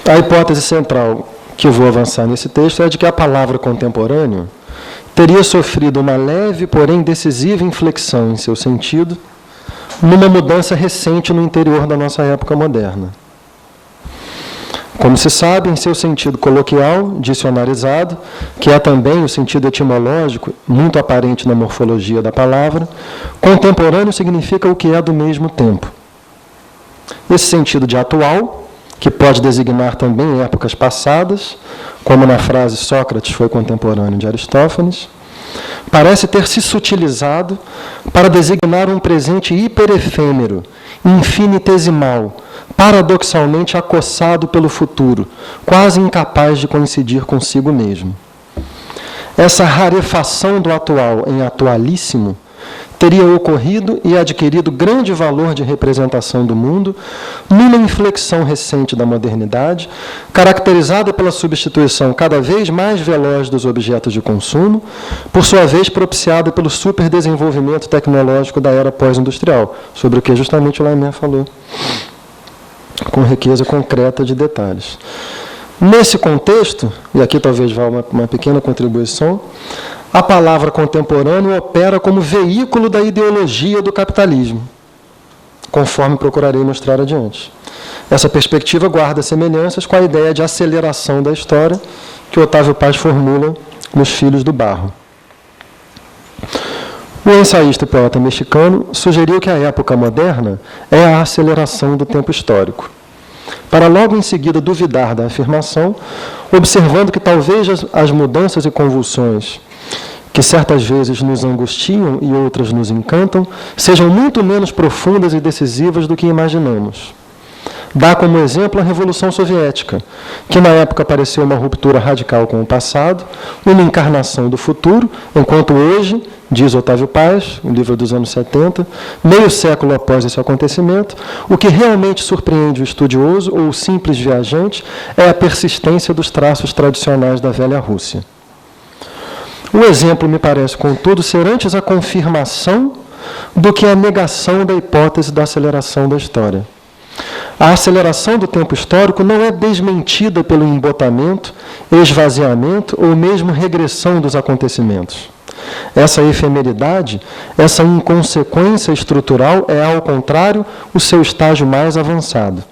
A hipótese central que eu vou avançar nesse texto é de que a palavra contemporâneo teria sofrido uma leve, porém decisiva inflexão em seu sentido, numa mudança recente no interior da nossa época moderna. Como se sabe, em seu sentido coloquial, dicionarizado, que é também o sentido etimológico, muito aparente na morfologia da palavra, contemporâneo significa o que é do mesmo tempo. Esse sentido de atual, que pode designar também épocas passadas, como na frase Sócrates foi contemporâneo de Aristófanes, parece ter se sutilizado para designar um presente hiperefêmero, infinitesimal, paradoxalmente acossado pelo futuro, quase incapaz de coincidir consigo mesmo. Essa rarefação do atual em atualíssimo teria ocorrido e adquirido grande valor de representação do mundo numa inflexão recente da modernidade, caracterizada pela substituição cada vez mais veloz dos objetos de consumo, por sua vez propiciada pelo superdesenvolvimento tecnológico da era pós-industrial, sobre o que justamente o Laemmert falou, com riqueza concreta de detalhes. Nesse contexto, e aqui talvez vá uma pequena contribuição, a palavra contemporâneo opera como veículo da ideologia do capitalismo, conforme procurarei mostrar adiante. Essa perspectiva guarda semelhanças com a ideia de aceleração da história que Otávio Paz formula nos Filhos do Barro. O ensaísta e poeta mexicano sugeriu que a época moderna é a aceleração do tempo histórico, para logo em seguida duvidar da afirmação, observando que talvez as mudanças e convulsões que certas vezes nos angustiam e outras nos encantam, sejam muito menos profundas e decisivas do que imaginamos. Dá como exemplo a Revolução Soviética, que na época pareceu uma ruptura radical com o passado, uma encarnação do futuro, enquanto hoje, diz Otávio Paz, um livro dos anos 70, meio século após esse acontecimento, o que realmente surpreende o estudioso ou o simples viajante é a persistência dos traços tradicionais da velha Rússia. O exemplo me parece, contudo, ser antes a confirmação do que a negação da hipótese da aceleração da história. A aceleração do tempo histórico não é desmentida pelo embotamento, esvaziamento ou mesmo regressão dos acontecimentos. Essa efemeridade, essa inconsequência estrutural é, ao contrário, o seu estágio mais avançado.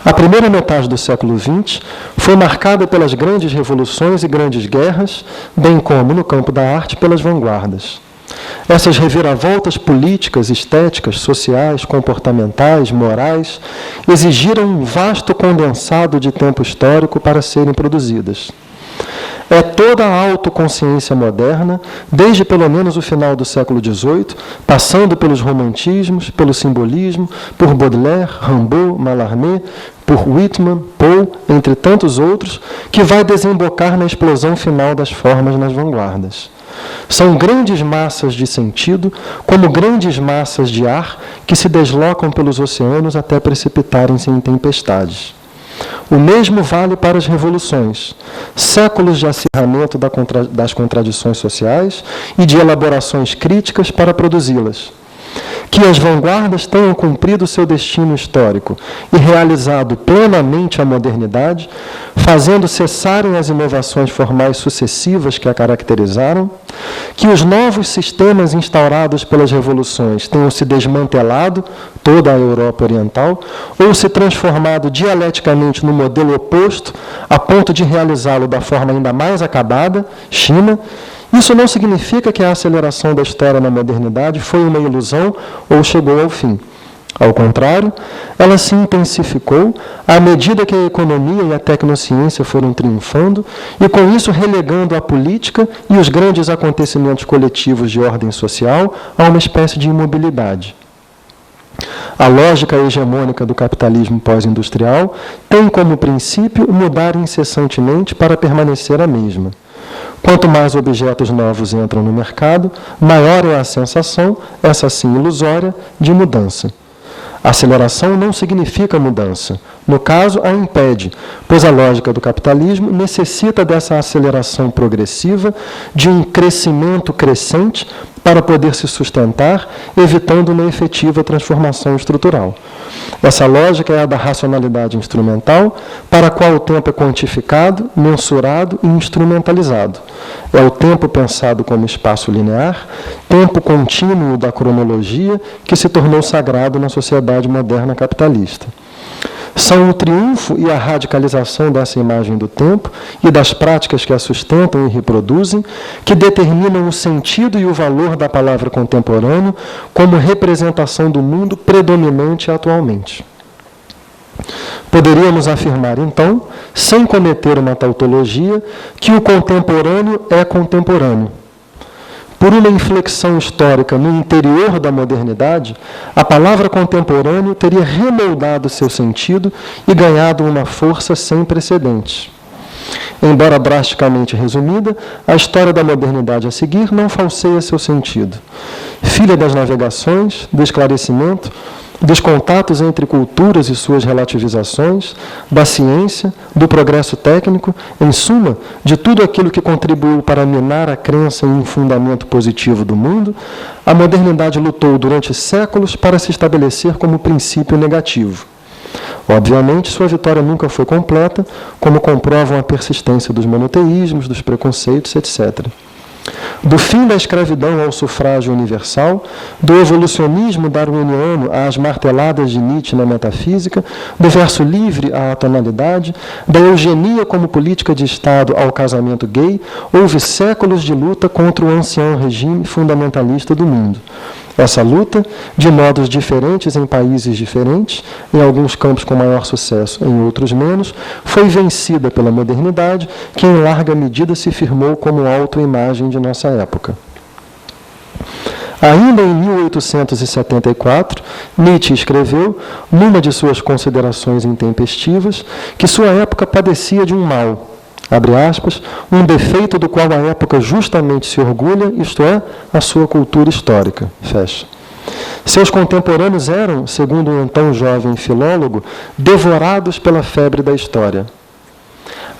A primeira metade do século XX foi marcada pelas grandes revoluções e grandes guerras, bem como, no campo da arte, pelas vanguardas. Essas reviravoltas políticas, estéticas, sociais, comportamentais, morais, exigiram um vasto condensado de tempo histórico para serem produzidas. É toda a autoconsciência moderna, desde pelo menos o final do século XVIII, passando pelos romantismos, pelo simbolismo, por Baudelaire, Rimbaud, Mallarmé, por Whitman, Poe, entre tantos outros, que vai desembocar na explosão final das formas nas vanguardas. São grandes massas de sentido, como grandes massas de ar que se deslocam pelos oceanos até precipitarem-se em tempestades. O mesmo vale para as revoluções, séculos de acirramento das contradições sociais e de elaborações críticas para produzi-las. Que as vanguardas tenham cumprido seu destino histórico e realizado plenamente a modernidade, fazendo cessarem as inovações formais sucessivas que a caracterizaram, que os novos sistemas instaurados pelas revoluções tenham se desmantelado, toda a Europa Oriental, ou se transformado dialeticamente no modelo oposto, a ponto de realizá-lo da forma ainda mais acabada, China. Isso não significa que a aceleração da história na modernidade foi uma ilusão ou chegou ao fim. Ao contrário, ela se intensificou à medida que a economia e a tecnociência foram triunfando e, com isso, relegando a política e os grandes acontecimentos coletivos de ordem social a uma espécie de imobilidade. A lógica hegemônica do capitalismo pós-industrial tem como princípio mudar incessantemente para permanecer a mesma. Quanto mais objetos novos entram no mercado, maior é a sensação, essa sim ilusória, de mudança. Aceleração não significa mudança. No caso, a impede, pois a lógica do capitalismo necessita dessa aceleração progressiva, de um crescimento crescente, para poder se sustentar, evitando uma efetiva transformação estrutural. Essa lógica é a da racionalidade instrumental, para a qual o tempo é quantificado, mensurado e instrumentalizado. É o tempo pensado como espaço linear, tempo contínuo da cronologia, que se tornou sagrado na sociedade moderna capitalista. São o triunfo e a radicalização dessa imagem do tempo e das práticas que a sustentam e reproduzem que determinam o sentido e o valor da palavra contemporâneo como representação do mundo predominante atualmente. Poderíamos afirmar, então, sem cometer uma tautologia, que o contemporâneo é contemporâneo. Por uma inflexão histórica no interior da modernidade, a palavra contemporâneo teria remoldado seu sentido e ganhado uma força sem precedentes. Embora drasticamente resumida, a história da modernidade a seguir não falseia seu sentido. Filha das navegações, do esclarecimento, dos contatos entre culturas e suas relativizações, da ciência, do progresso técnico, em suma, de tudo aquilo que contribuiu para minar a crença em um fundamento positivo do mundo, a modernidade lutou durante séculos para se estabelecer como princípio negativo. Obviamente, sua vitória nunca foi completa, como comprovam a persistência dos monoteísmos, dos preconceitos, etc. Do fim da escravidão ao sufrágio universal, do evolucionismo darwiniano às marteladas de Nietzsche na metafísica, do verso livre à atonalidade, da eugenia como política de Estado ao casamento gay, houve séculos de luta contra o ancião regime fundamentalista do mundo. Essa luta, de modos diferentes em países diferentes, em alguns campos com maior sucesso, em outros menos, foi vencida pela modernidade, que em larga medida se firmou como autoimagem de nossa época. Ainda em 1874, Nietzsche escreveu, numa de suas considerações intempestivas, que sua época padecia de um mal, abre aspas, um defeito do qual a época justamente se orgulha, isto é, a sua cultura histórica, fecha. Seus contemporâneos eram, segundo um então jovem filólogo, devorados pela febre da história.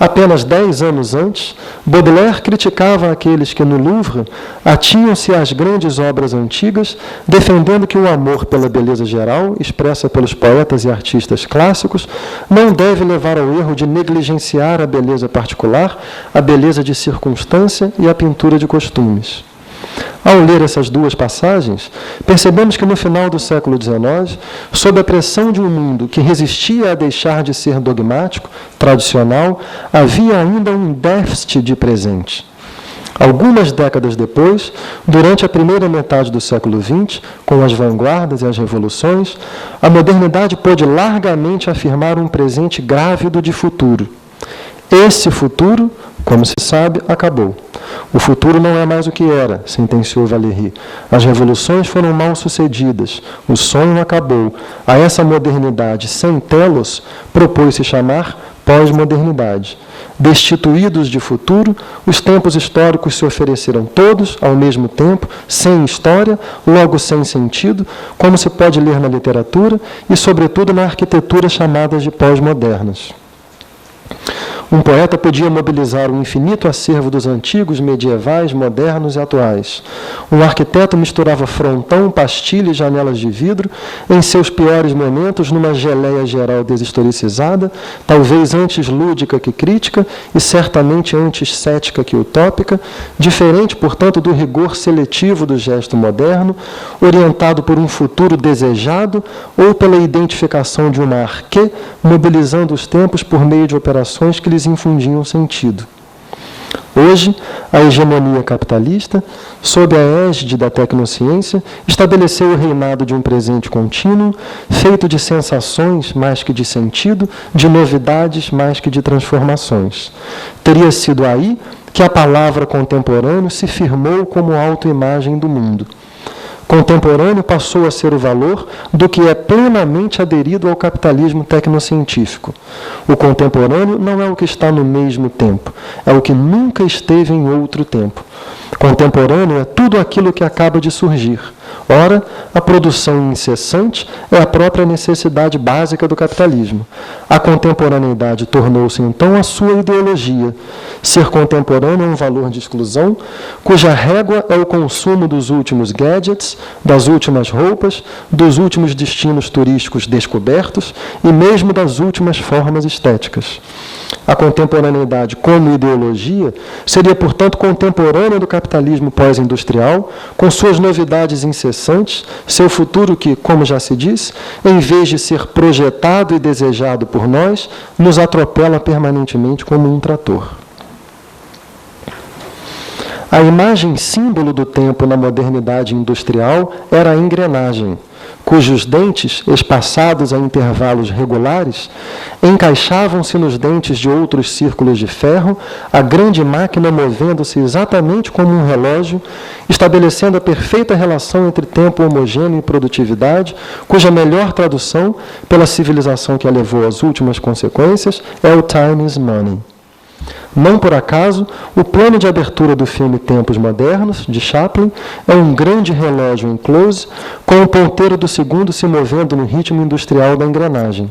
Apenas 10 anos antes, Baudelaire criticava aqueles que no Louvre atinham-se às grandes obras antigas, defendendo que o amor pela beleza geral, expressa pelos poetas e artistas clássicos, não deve levar ao erro de negligenciar a beleza particular, a beleza de circunstância e a pintura de costumes. Ao ler essas duas passagens, percebemos que no final do século XIX, sob a pressão de um mundo que resistia a deixar de ser dogmático, tradicional, havia ainda um déficit de presente. Algumas décadas depois, durante a primeira metade do século XX, com as vanguardas e as revoluções, a modernidade pôde largamente afirmar um presente grávido de futuro. Esse futuro, como se sabe, acabou. O futuro não é mais o que era, sentenciou Valéry. As revoluções foram mal sucedidas. O sonho acabou. A essa modernidade sem telos, propôs-se chamar pós-modernidade. Destituídos de futuro, os tempos históricos se ofereceram todos, ao mesmo tempo, sem história, logo sem sentido, como se pode ler na literatura e, sobretudo, na arquitetura chamadas de pós-modernas. Um poeta podia mobilizar o infinito acervo dos antigos, medievais, modernos e atuais. Um arquiteto misturava frontão, pastilha e janelas de vidro, em seus piores momentos, numa geleia geral deshistoricizada, talvez antes lúdica que crítica e certamente antes cética que utópica, diferente, portanto, do rigor seletivo do gesto moderno, orientado por um futuro desejado ou pela identificação de uma arquê, mobilizando os tempos por meio de operações que lhes infundiam sentido. Hoje, a hegemonia capitalista, sob a égide da tecnociência, estabeleceu o reinado de um presente contínuo, feito de sensações mais que de sentido, de novidades mais que de transformações. Teria sido aí que a palavra contemporâneo se firmou como autoimagem do mundo. Contemporâneo passou a ser o valor do que é plenamente aderido ao capitalismo tecnocientífico. O contemporâneo não é o que está no mesmo tempo, é o que nunca esteve em outro tempo. Contemporâneo é tudo aquilo que acaba de surgir, Ora, a produção incessante é a própria necessidade básica do capitalismo. A contemporaneidade tornou-se, então, a sua ideologia. Ser contemporâneo é um valor de exclusão, cuja régua é o consumo dos últimos gadgets, das últimas roupas, dos últimos destinos turísticos descobertos e mesmo das últimas formas estéticas. A contemporaneidade como ideologia seria, portanto, contemporânea do capitalismo pós-industrial, com suas novidades incessantes, seu futuro que, como já se disse, em vez de ser projetado e desejado por nós, nos atropela permanentemente como um trator. A imagem símbolo do tempo na modernidade industrial era a engrenagem, cujos dentes, espaçados a intervalos regulares, encaixavam-se nos dentes de outros círculos de ferro, a grande máquina movendo-se exatamente como um relógio, estabelecendo a perfeita relação entre tempo homogêneo e produtividade, cuja melhor tradução, pela civilização que a levou às últimas consequências, é o time is money. Não por acaso, o plano de abertura do filme Tempos Modernos, de Chaplin, é um grande relógio em close, com o ponteiro do segundo se movendo no ritmo industrial da engrenagem.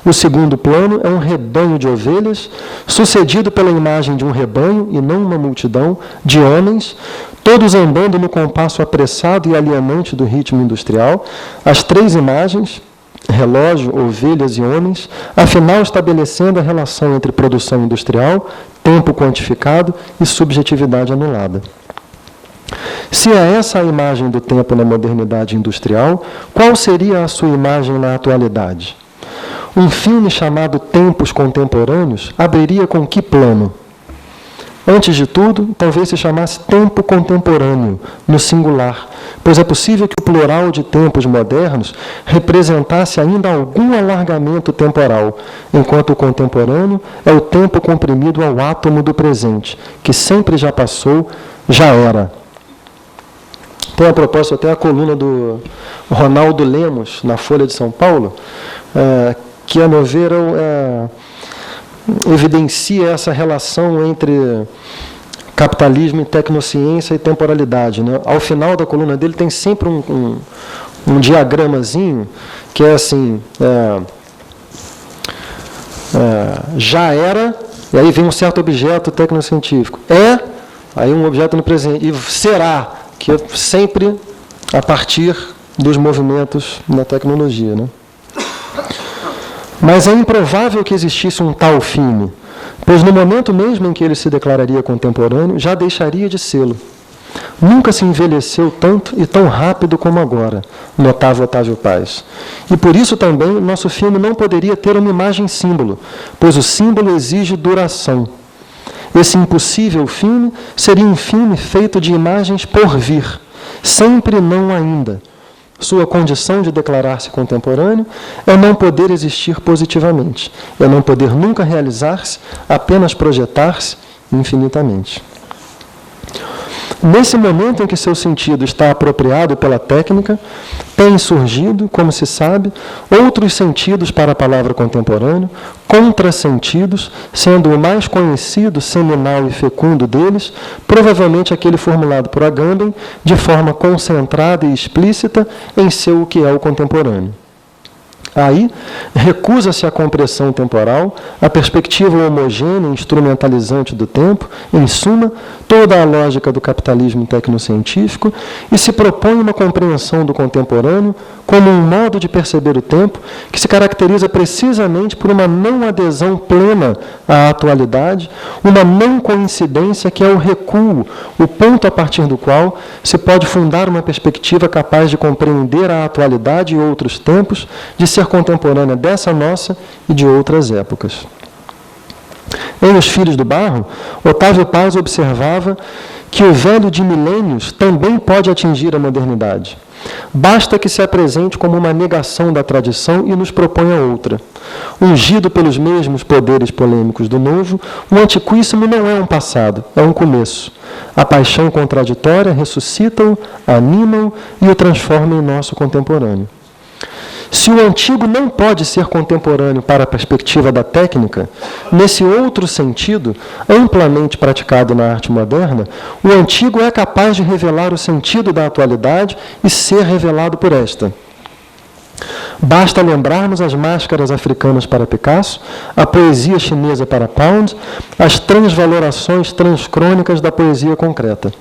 O segundo plano é um rebanho de ovelhas, sucedido pela imagem de um rebanho, e não uma multidão, de homens, todos andando no compasso apressado e alienante do ritmo industrial. As três imagens, relógio, ovelhas e homens, afinal estabelecendo a relação entre produção industrial, tempo quantificado e subjetividade anulada. Se é essa a imagem do tempo na modernidade industrial, qual seria a sua imagem na atualidade? Um filme chamado Tempos Contemporâneos abriria com que plano? Antes de tudo, talvez se chamasse tempo contemporâneo, no singular, pois é possível que o plural de tempos modernos representasse ainda algum alargamento temporal, enquanto o contemporâneo é o tempo comprimido ao átomo do presente, que sempre já passou, já era. Tem a propósito até a coluna do Ronaldo Lemos, na Folha de São Paulo, que, a meu ver, evidencia essa relação entre capitalismo e tecnociência e temporalidade, né? Ao final da coluna dele tem sempre um diagramazinho que é assim, já era, e aí vem um certo objeto tecnocientífico. Aí um objeto no presente, e será, que é sempre a partir dos movimentos da tecnologia, né? Mas é improvável que existisse um tal filme, pois no momento mesmo em que ele se declararia contemporâneo, já deixaria de sê-lo. Nunca se envelheceu tanto e tão rápido como agora, notava Otávio Paz. E por isso também nosso filme não poderia ter uma imagem símbolo, pois o símbolo exige duração. Esse impossível filme seria um filme feito de imagens por vir, sempre não ainda. Sua condição de declarar-se contemporâneo é não poder existir positivamente, é não poder nunca realizar-se, apenas projetar-se infinitamente. Nesse momento em que seu sentido está apropriado pela técnica, têm surgido, como se sabe, outros sentidos para a palavra contemporâneo, contrassentidos, sendo o mais conhecido, seminal e fecundo deles, provavelmente aquele formulado por Agamben, de forma concentrada e explícita, em seu o que é o contemporâneo. Aí, recusa-se a compressão temporal, a perspectiva homogênea e instrumentalizante do tempo, em suma, toda a lógica do capitalismo tecnocientífico, e se propõe uma compreensão do contemporâneo como um modo de perceber o tempo que se caracteriza precisamente por uma não adesão plena à atualidade, uma não coincidência que é o recuo, o ponto a partir do qual se pode fundar uma perspectiva capaz de compreender a atualidade e outros tempos, de ser contemporânea dessa nossa e de outras épocas. Em Os Filhos do Barro, Otávio Paz observava que o velho de milênios também pode atingir a modernidade. Basta que se apresente como uma negação da tradição e nos proponha outra. Ungido pelos mesmos poderes polêmicos do novo, o antiquíssimo não é um passado, é um começo. A paixão contraditória ressuscita-o, anima-o e o transforma em nosso contemporâneo. Se o antigo não pode ser contemporâneo para a perspectiva da técnica, nesse outro sentido, amplamente praticado na arte moderna, o antigo é capaz de revelar o sentido da atualidade e ser revelado por esta. Basta lembrarmos as máscaras africanas para Picasso, a poesia chinesa para Pound, as transvalorações transcrônicas da poesia concreta.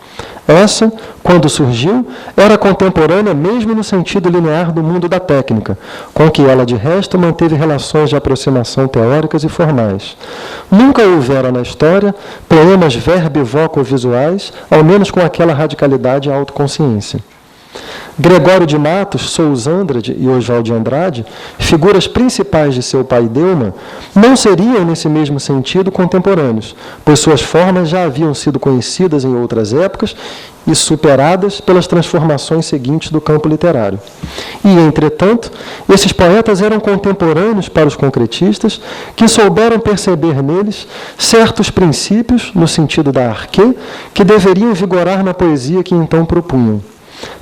Essa, quando surgiu, era contemporânea mesmo no sentido linear do mundo da técnica, com que ela, de resto, manteve relações de aproximação teóricas e formais. Nunca houvera na história poemas verbo-voco-visuais, ao menos com aquela radicalidade e autoconsciência. Gregório de Matos, Sousa Andrade e Oswald de Andrade, figuras principais de seu pai Delma, não seriam, nesse mesmo sentido, contemporâneos, pois suas formas já haviam sido conhecidas em outras épocas e superadas pelas transformações seguintes do campo literário. E, entretanto, esses poetas eram contemporâneos para os concretistas, que souberam perceber neles certos princípios, no sentido da arquê, que deveriam vigorar na poesia que então propunham.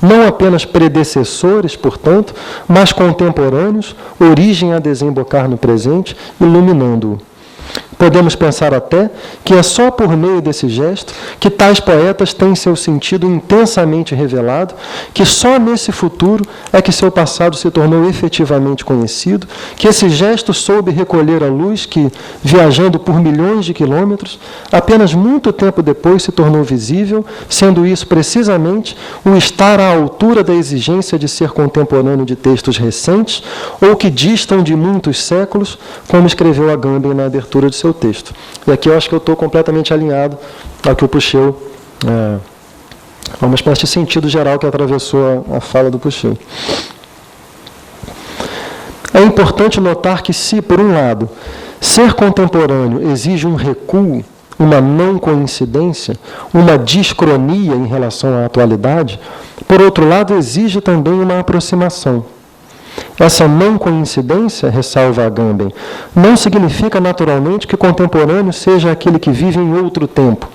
Não apenas predecessores, portanto, mas contemporâneos, origem a desembocar no presente, iluminando-o. Podemos pensar até que é só por meio desse gesto que tais poetas têm seu sentido intensamente revelado, que só nesse futuro é que seu passado se tornou efetivamente conhecido, que esse gesto soube recolher a luz que, viajando por milhões de quilômetros, apenas muito tempo depois se tornou visível, sendo isso precisamente o estar à altura da exigência de ser contemporâneo de textos recentes ou que distam de muitos séculos, como escreveu Agamben na abertura de seu texto. E aqui eu acho que eu estou completamente alinhado ao que o Pouchet, a uma espécie de sentido geral que atravessou a fala do Pouchet. É importante notar que se, por um lado, ser contemporâneo exige um recuo, uma não coincidência, uma discronia em relação à atualidade, por outro lado, exige também uma aproximação. Essa não coincidência, ressalva Agamben, não significa naturalmente que contemporâneo seja aquele que vive em outro tempo,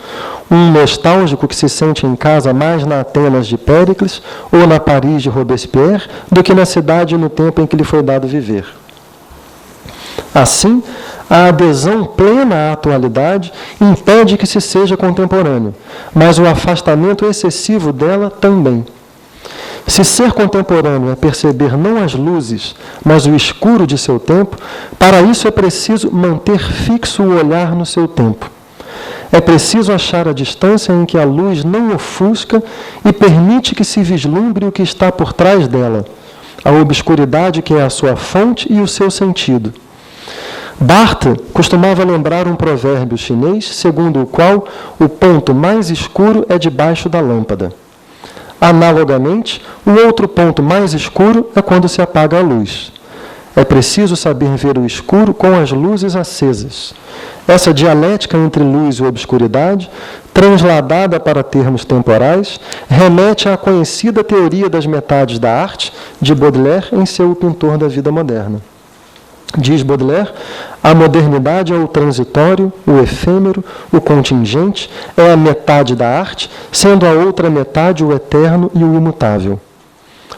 um nostálgico que se sente em casa mais na Atenas de Péricles ou na Paris de Robespierre do que na cidade e no tempo em que lhe foi dado viver. Assim, a adesão plena à atualidade impede que se seja contemporâneo, mas o afastamento excessivo dela também. Se ser contemporâneo é perceber não as luzes, mas o escuro de seu tempo, para isso é preciso manter fixo o olhar no seu tempo. É preciso achar a distância em que a luz não ofusca e permite que se vislumbre o que está por trás dela, a obscuridade que é a sua fonte e o seu sentido. Barthes costumava lembrar um provérbio chinês, segundo o qual o ponto mais escuro é debaixo da lâmpada. Analogamente, o outro ponto mais escuro é quando se apaga a luz. É preciso saber ver o escuro com as luzes acesas. Essa dialética entre luz e obscuridade, transladada para termos temporais, remete à conhecida teoria das metades da arte, de Baudelaire, em seu O Pintor da Vida Moderna. Diz Baudelaire, a modernidade é o transitório, o efêmero, o contingente, é a metade da arte, sendo a outra metade o eterno e o imutável.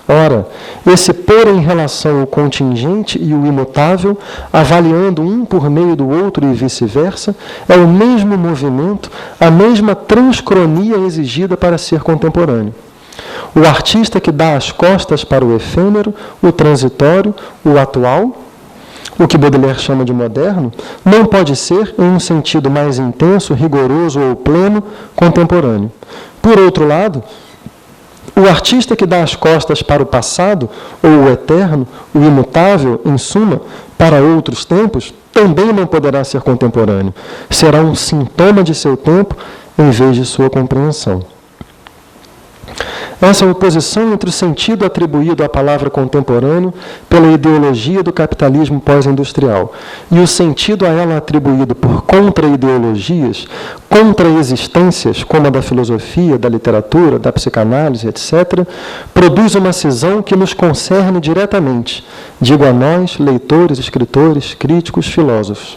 Ora, esse pôr em relação o contingente e o imutável, avaliando um por meio do outro e vice-versa, é o mesmo movimento, a mesma transcronia exigida para ser contemporâneo. O artista que dá as costas para o efêmero, o transitório, o atual, o que Baudelaire chama de moderno, não pode ser, em um sentido mais intenso, rigoroso ou pleno, contemporâneo. Por outro lado, o artista que dá as costas para o passado, ou o eterno, o imutável, em suma, para outros tempos, também não poderá ser contemporâneo. Será um sintoma de seu tempo, em vez de sua compreensão. Essa oposição entre o sentido atribuído à palavra contemporâneo pela ideologia do capitalismo pós-industrial e o sentido a ela atribuído por contra-ideologias, contra-existências, como a da filosofia, da literatura, da psicanálise, etc., produz uma cisão que nos concerne diretamente, digo a nós, leitores, escritores, críticos, filósofos.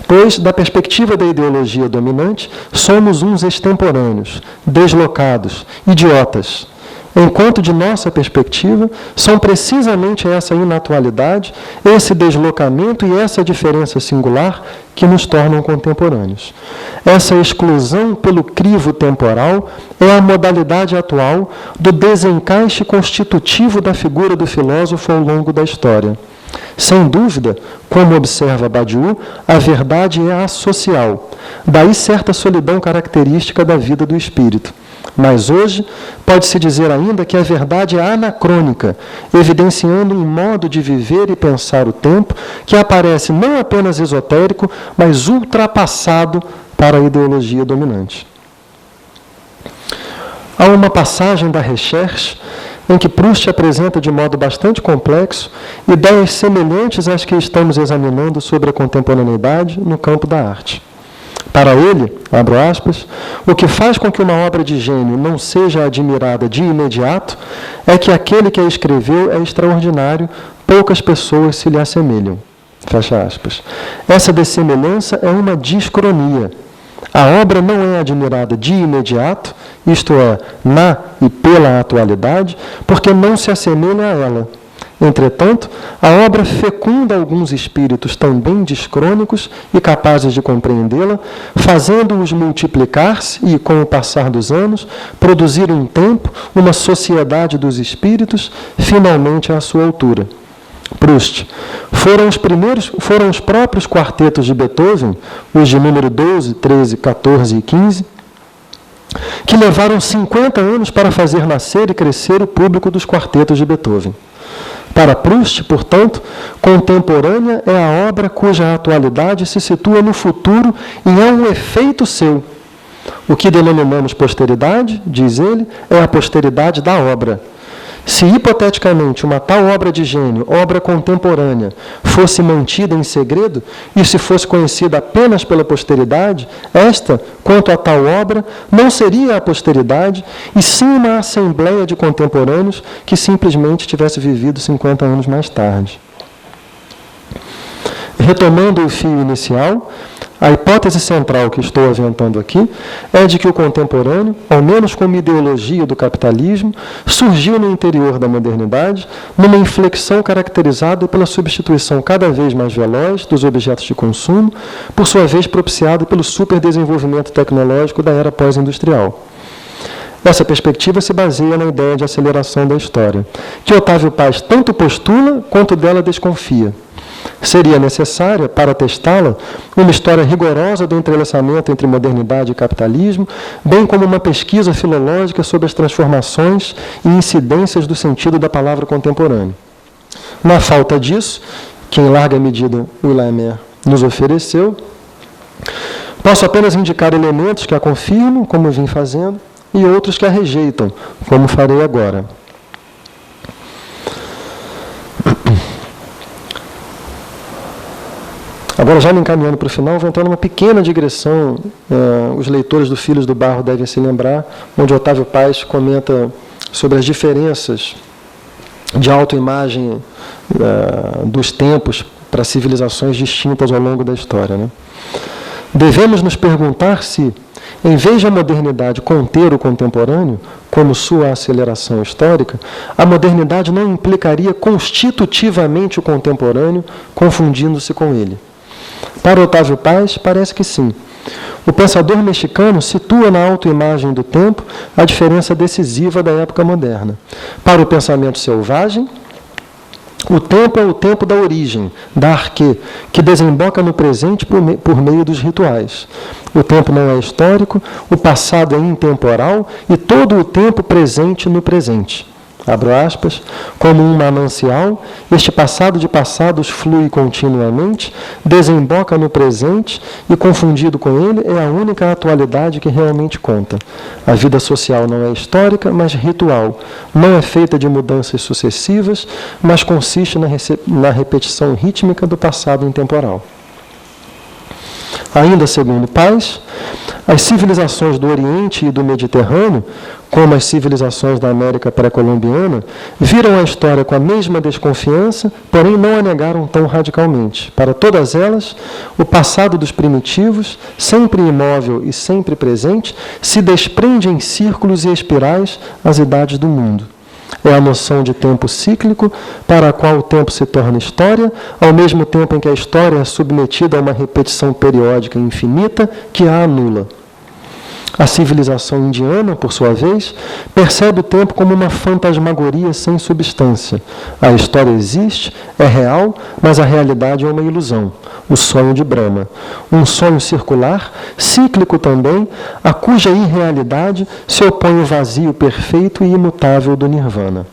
Pois, da perspectiva da ideologia dominante, somos uns extemporâneos, deslocados, idiotas. enquanto de nossa perspectiva, são precisamente essa inatualidade, esse deslocamento e essa diferença singular que nos tornam contemporâneos. Essa exclusão pelo crivo temporal é a modalidade atual do desencaixe constitutivo da figura do filósofo ao longo da história. Sem dúvida, como observa Badiou, a verdade é associal, daí certa solidão característica da vida do espírito. Mas hoje, pode-se dizer ainda que a verdade é anacrônica, evidenciando um modo de viver e pensar o tempo que aparece não apenas esotérico, mas ultrapassado para a ideologia dominante. Há uma passagem da Recherche em que Proust apresenta de modo bastante complexo ideias semelhantes às que estamos examinando sobre a contemporaneidade no campo da arte. Para ele, abro aspas, o que faz com que uma obra de gênio não seja admirada de imediato é que aquele que a escreveu é extraordinário, poucas pessoas se lhe assemelham. Fecha aspas. Essa dessemelhança é uma discronia. A obra não é admirada de imediato, isto é, na e pela atualidade, porque não se assemelha a ela. Entretanto, a obra fecunda alguns espíritos também discrônicos e capazes de compreendê-la, fazendo-os multiplicar-se e, com o passar dos anos, produzir um tempo, uma sociedade dos espíritos, finalmente à sua altura. Proust. Foram os próprios quartetos de Beethoven, os de número 12, 13, 14 e 15, que levaram 50 anos para fazer nascer e crescer o público dos quartetos de Beethoven. Para Proust, portanto, contemporânea é a obra cuja atualidade se situa no futuro e é um efeito seu. O que denominamos posteridade, diz ele, é a posteridade da obra. Se, hipoteticamente, uma tal obra de gênio, obra contemporânea, fosse mantida em segredo, e se fosse conhecida apenas pela posteridade, esta, quanto a tal obra, não seria a posteridade, e sim uma assembleia de contemporâneos que simplesmente tivesse vivido 50 anos mais tarde. Retomando o fio inicial, a hipótese central que estou aventando aqui é de que o contemporâneo, ao menos como ideologia do capitalismo, surgiu no interior da modernidade numa inflexão caracterizada pela substituição cada vez mais veloz dos objetos de consumo, por sua vez propiciada pelo superdesenvolvimento tecnológico da era pós-industrial. Essa perspectiva se baseia na ideia de aceleração da história, que Otávio Paz tanto postula quanto dela desconfia. Seria necessária, para testá-la, uma história rigorosa do entrelaçamento entre modernidade e capitalismo, bem como uma pesquisa filológica sobre as transformações e incidências do sentido da palavra contemporâneo. Na falta disso, que em larga medida o Laemmert nos ofereceu, posso apenas indicar elementos que a confirmam, como vim fazendo, e outros que a rejeitam, como farei agora. Agora, já me encaminhando para o final, vou entrar numa pequena digressão. Os leitores do Filhos do Barro devem se lembrar, onde Otávio Paz comenta sobre as diferenças de autoimagem dos tempos para civilizações distintas ao longo da história, né? Devemos nos perguntar se, em vez de a modernidade conter o contemporâneo, como sua aceleração histórica, a modernidade não implicaria constitutivamente o contemporâneo, confundindo-se com ele. Para Otávio Paz, parece que sim. O pensador mexicano situa na autoimagem do tempo a diferença decisiva da época moderna. Para o pensamento selvagem, o tempo é o tempo da origem, da arquê, que desemboca no presente por meio dos rituais. O tempo não é histórico, o passado é intemporal e todo o tempo presente no presente. Abro aspas, como um manancial, este passado de passados flui continuamente, desemboca no presente e, confundido com ele, é a única atualidade que realmente conta. A vida social não é histórica, mas ritual. Não é feita de mudanças sucessivas, mas consiste na repetição rítmica do passado intemporal. Ainda segundo Paz, As civilizações do Oriente e do Mediterrâneo, como as civilizações da América pré-colombiana, viram a história com a mesma desconfiança, porém não a negaram tão radicalmente. Para todas elas, o passado dos primitivos, sempre imóvel e sempre presente, se desprende em círculos e espirais às idades do mundo. É a noção de tempo cíclico, para a qual o tempo se torna história, ao mesmo tempo em que a história é submetida a uma repetição periódica infinita que a anula. A civilização indiana, por sua vez, percebe o tempo como uma fantasmagoria sem substância. A história existe, é real, mas a realidade é uma ilusão, o sonho de Brahma. Um sonho circular, cíclico também, a cuja irrealidade se opõe o vazio perfeito e imutável do Nirvana.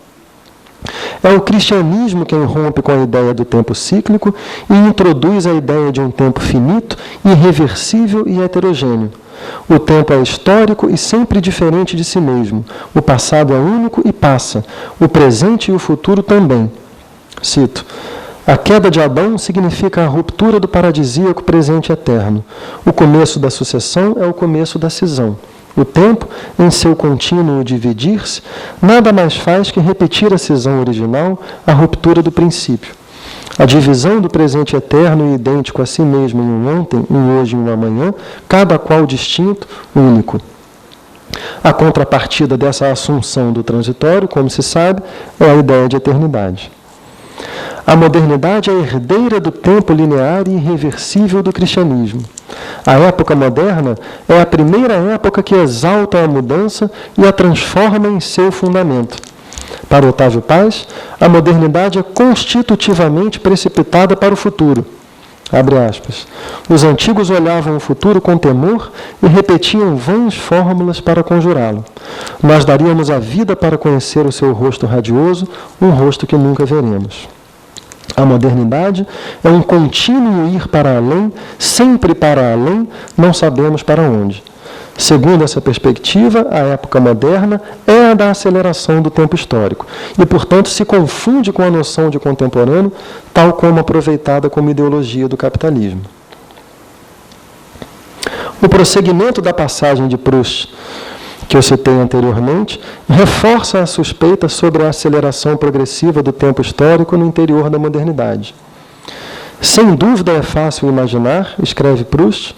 É o cristianismo quem rompe com a ideia do tempo cíclico e introduz a ideia de um tempo finito, irreversível e heterogêneo. O tempo é histórico e sempre diferente de si mesmo. O passado é único e passa. O presente e o futuro também. Cito: a queda de Adão significa a ruptura do paradisíaco presente eterno. O começo da sucessão é o começo da cisão. O tempo, em seu contínuo dividir-se, nada mais faz que repetir a cisão original, a ruptura do princípio. A divisão do presente eterno e idêntico a si mesmo em um ontem, um hoje e um amanhã, cada qual distinto, único. A contrapartida dessa assunção do transitório, como se sabe, é a ideia de eternidade. A modernidade é herdeira do tempo linear e irreversível do cristianismo. A época moderna é a primeira época que exalta a mudança e a transforma em seu fundamento. Para Otávio Paz, a modernidade é constitutivamente precipitada para o futuro. Abre aspas. Os antigos olhavam o futuro com temor e repetiam vãs fórmulas para conjurá-lo. Nós daríamos a vida para conhecer o seu rosto radioso, um rosto que nunca veremos. A modernidade é um contínuo ir para além, sempre para além, não sabemos para onde. Segundo essa perspectiva, a época moderna é a da aceleração do tempo histórico e, portanto, se confunde com a noção de contemporâneo, tal como aproveitada como ideologia do capitalismo. O prosseguimento da passagem de Proust, que eu citei anteriormente, reforça a suspeita sobre a aceleração progressiva do tempo histórico no interior da modernidade. Sem dúvida é fácil imaginar, escreve Proust,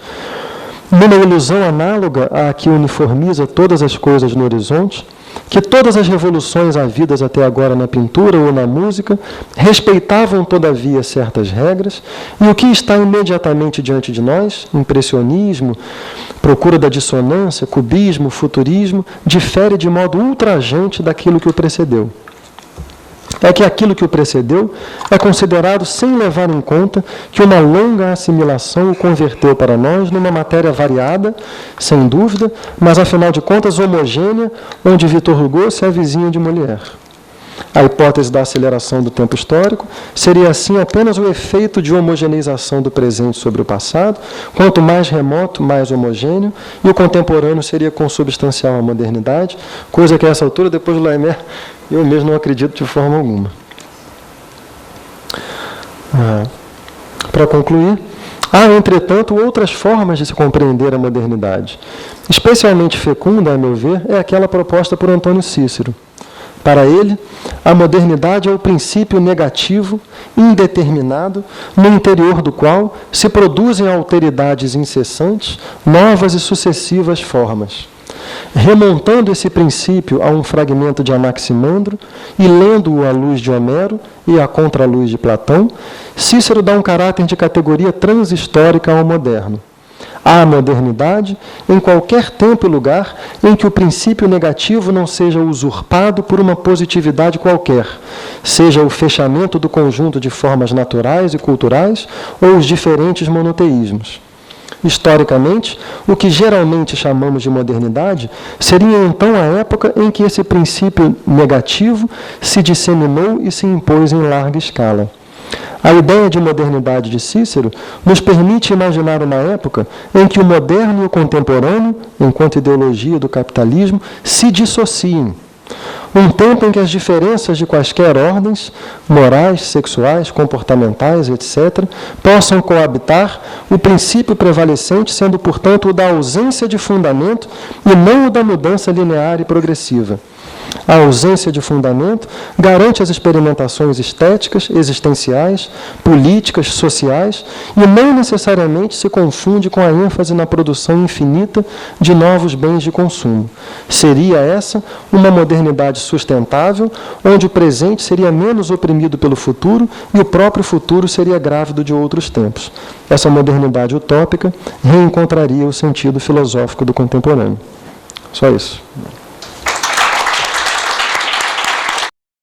numa ilusão análoga à que uniformiza todas as coisas no horizonte, que todas as revoluções havidas até agora na pintura ou na música respeitavam, todavia, certas regras, e o que está imediatamente diante de nós, impressionismo, procura da dissonância, cubismo, futurismo, difere de modo ultrajante daquilo que o precedeu. É que aquilo que o precedeu é considerado sem levar em conta que uma longa assimilação o converteu para nós numa matéria variada, sem dúvida, mas afinal de contas homogênea, onde Victor Hugo se avizinha de Molière. A hipótese da aceleração do tempo histórico seria assim apenas o efeito de homogeneização do presente sobre o passado, quanto mais remoto, mais homogêneo, e o contemporâneo seria consubstancial à modernidade, coisa que a essa altura, depois do Laimer, eu mesmo não acredito de forma alguma. Para concluir, há, entretanto, outras formas de se compreender a modernidade. Especialmente fecunda, a meu ver, é aquela proposta por Antônio Cícero. Para ele, a modernidade é o princípio negativo, indeterminado, no interior do qual se produzem alteridades incessantes, novas e sucessivas formas. Remontando esse princípio a um fragmento de Anaximandro e lendo-o à luz de Homero e à contraluz de Platão, Cícero dá um caráter de categoria transhistórica ao moderno. Há modernidade em qualquer tempo e lugar em que o princípio negativo não seja usurpado por uma positividade qualquer, seja o fechamento do conjunto de formas naturais e culturais ou os diferentes monoteísmos. Historicamente, o que geralmente chamamos de modernidade seria então a época em que esse princípio negativo se disseminou e se impôs em larga escala. A ideia de modernidade de Cícero nos permite imaginar uma época em que o moderno e o contemporâneo, enquanto ideologia do capitalismo, se dissociem, Um tempo em que as diferenças de quaisquer ordens, morais, sexuais, comportamentais, etc., possam coabitar, o princípio prevalecente sendo, portanto, o da ausência de fundamento e não o da mudança linear e progressiva. A ausência de fundamento garante as experimentações estéticas, existenciais, políticas, sociais, e não necessariamente se confunde com a ênfase na produção infinita de novos bens de consumo. Seria essa uma modernidade sustentável, onde o presente seria menos oprimido pelo futuro e o próprio futuro seria grávido de outros tempos. Essa modernidade utópica reencontraria o sentido filosófico do contemporâneo. Só isso.